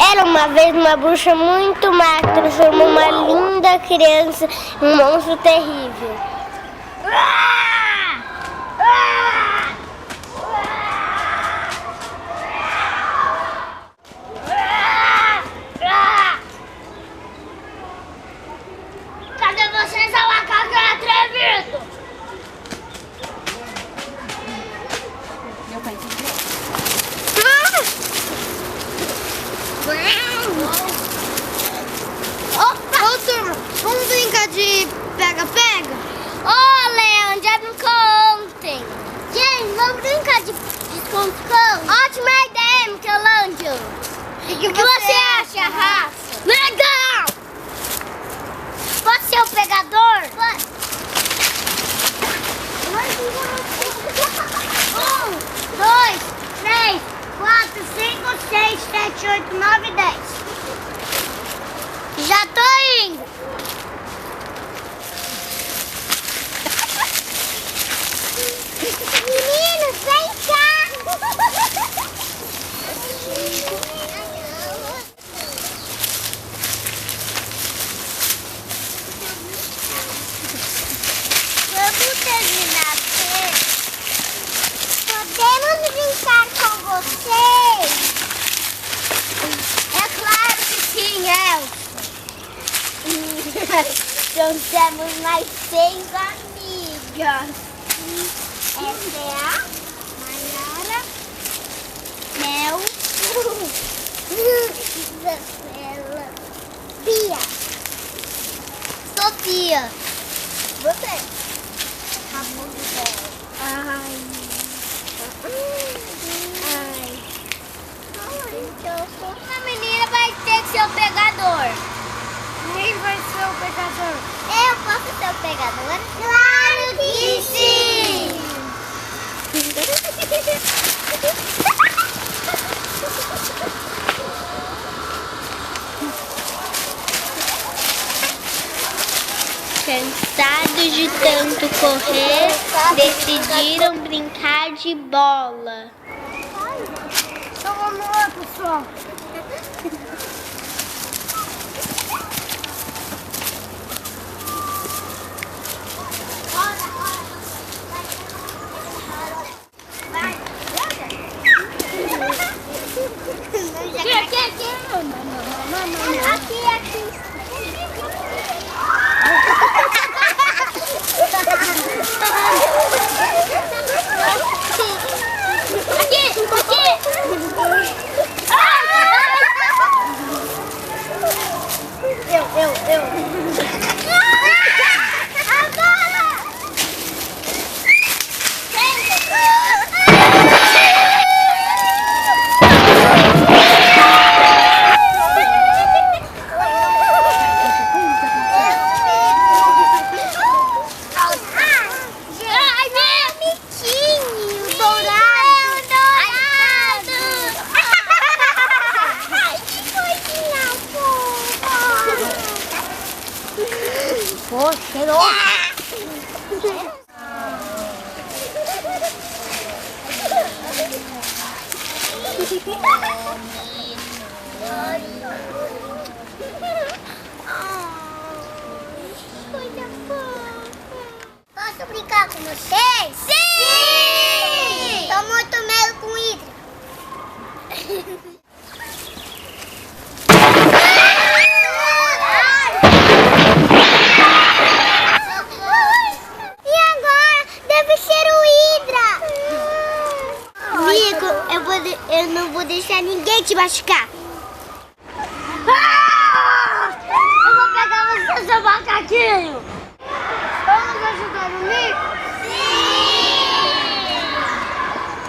Era uma vez uma bruxa muito má que transformou uma linda criança em um monstro terrível. Cadê vocês, seu macaco atrevido? Meu pai Opa! Ô, turma, vamos brincar de pega-pega? Ô, Leandro, já brincou ontem. Gente, vamos brincar de esconde-esconde? Ótima ideia, Michelangelo. O que você acha, Rafa? Legal! Posso ser o pegador? Pode. 1, 2, 3, 4, 5, 6, 7, 8, 9, 10. Já tô indo. Meninos, vem cá! Vamos terminar. Podemos brincar com vocês? É claro que sim, Elsa. Então temos mais 6 amigas. Essa é a Mayara, Mel, Isabela, Bia, Sofia. você, Ramonda, ai, então A menina vai ter que ser o pegador. quem vai ser o pegador? Eu posso ser o pegador? Claro que sim! Cansados de tanto correr, decidiram brincar de bola. Então vamos lá, pessoal. Posso brincar com vocês? Sim! Tô muito medo com hidra. E agora? Deve ser o hidra. Amigo, eu não vou deixar ninguém te machucar. Eu vou pegar você, seu macaquinho. Vamos ajudar o Mico? Sim!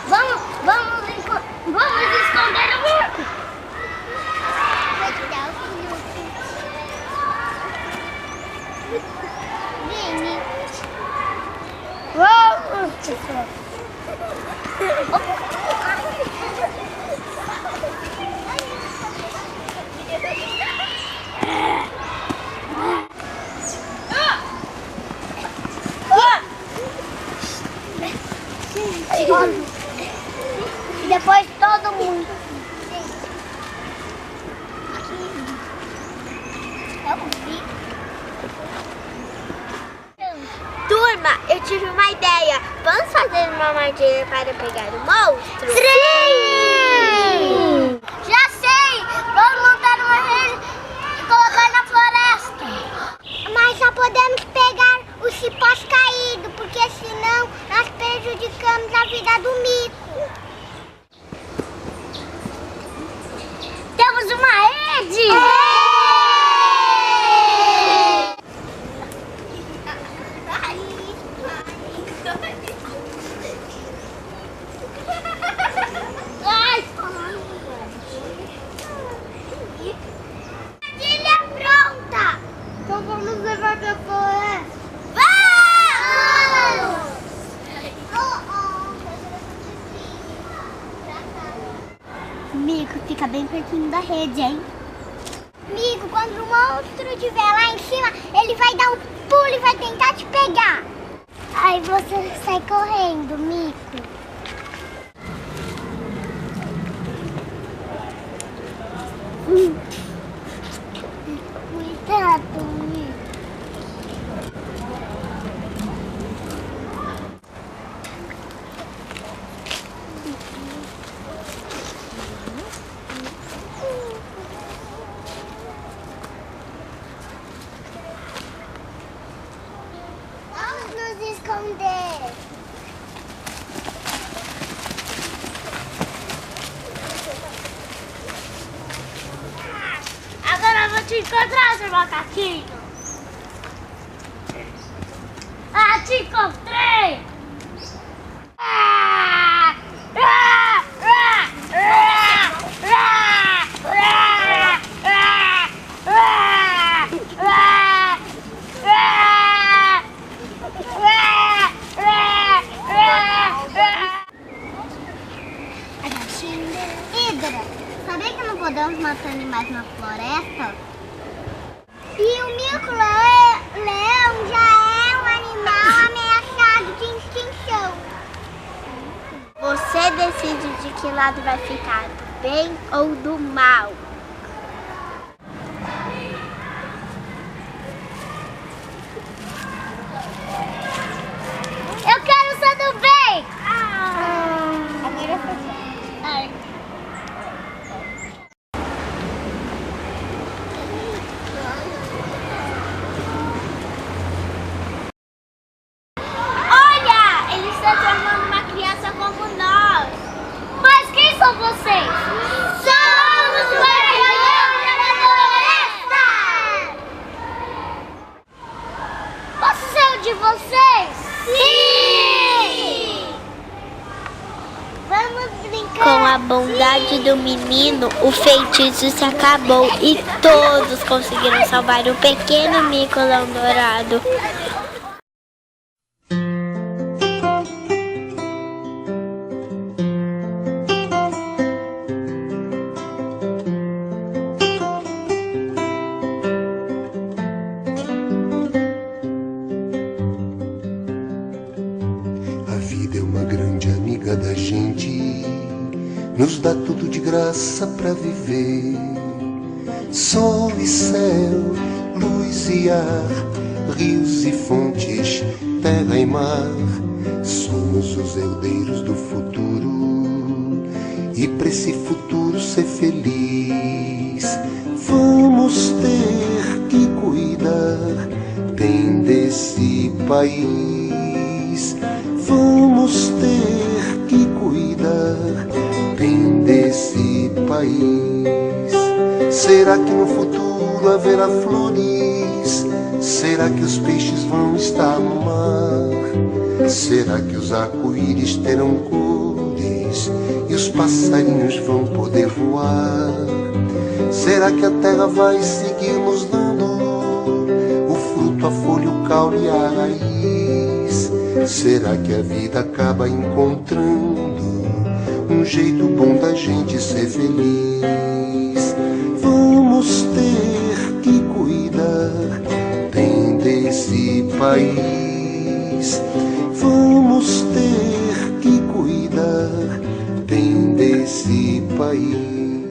Vamos esconder o Mico. Vou te dar o filho. E depois todo mundo. Turma, eu tive uma ideia. Vamos fazer uma armadilha para pegar o monstro? Sim! Já sei! Vamos montar uma rede e colocar na floresta. Mas só podemos pegar os cipós caídos, porque senão nós prejudicamos a vida do mico. Temos uma rede! Armadilha pronta! Então vamos levar pra floresta. Mico, fica bem pertinho da rede, hein? Mico, quando o monstro estiver lá em cima, ele vai dar um pulo e vai tentar te pegar. Aí você sai correndo, Mico. Cuidado, Mico. Vamos nos esconder. Agora eu vou te encontrar, seu macaquinho. Ah, te encontrei! Hidra, sabia que não podemos matar animais na floresta? E o mico-leão já é um animal ameaçado de extinção. Você decide de que lado vai ficar, do bem ou do mal. Eu quero ser do bem! Agora ai. Olha, ele está transformando uma criança como nós. Mas quem são vocês? Somos os guardiões da floresta! Posso ser um de vocês? Sim! Vamos brincar! Com a bondade do menino, o feitiço se acabou e todos conseguiram salvar o pequeno mico-leão dourado. A vida é uma grande amiga da gente, nos dá tudo de graça pra viver. Sol e céu, luz e ar, rios e fontes, terra e mar. Somos os herdeiros do futuro, e pra esse futuro ser feliz, vamos ter que cuidar bem desse país. Vamos ter que cuidar bem desse país. Será que no futuro haverá flores? Será que os peixes vão estar no mar? Será que os arco-íris terão cores e os passarinhos vão poder voar? Será que a terra vai seguir nos dando o fruto, a folha, o caule e a raiz? Será que a vida acaba encontrando um jeito bom da gente ser feliz. Vamos ter que cuidar bem desse país. Vamos ter que cuidar bem desse país.